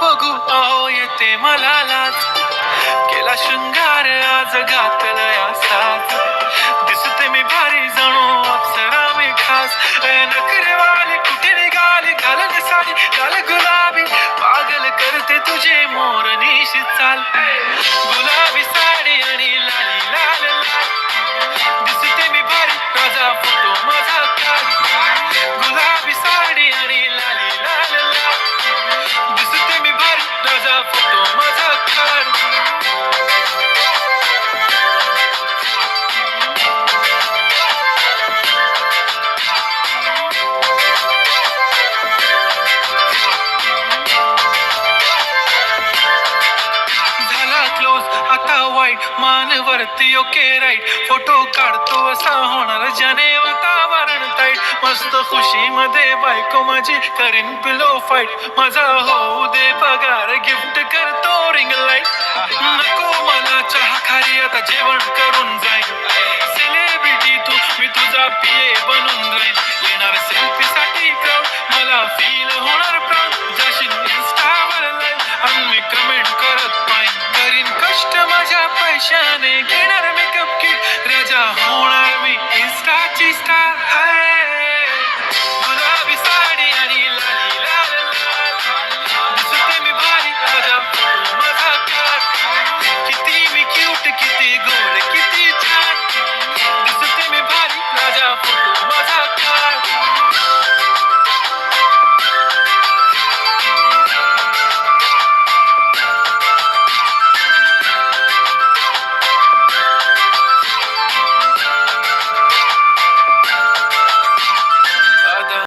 बघू अहो येते मला लाज, केला शृंगार आज घातलंय असाच, दिसते मी भारी जणू अप्सरा मी खास, नखरेवाली कुठे निघाली घालून साडी लाल गुलाबी, पागल करते तुझे मोरनीशी चाल, गुलाबी साडी आणि लाली लाल लाल, दिसते मी भारी राजा फोटो माझा काढ, गुलाबी साडी आणि लाली लाल लाल, दिसते मी भारी राजा फोटो माझा काढ. झाला क्लोज आता वाईट मानवरती ओके राईट, फोटो काढतो असा होणार ज्याने वातावरण ताईट, मस्त खुशी मध्ये बायको माझी करीन पिलो फाईट, माझा होऊ दे पगार गिफ्ट करतो रिंग लाईट, नको मला चहा खारी आता जेवण करून जाईन, सेलिब्रिटी तू मी तुझा पिये बनून जाईन, येणार सेल्फी साठी क्राऊड मला फील होणार प्राऊड, जाशील इन्स्टावर लाईव्ह आणि मी कमेंट करत पाहिन, करीन कष्ट माझ्या पैशाने घेणार मेकअप किट, राजा होणार मी इन्स्टाची स्टार.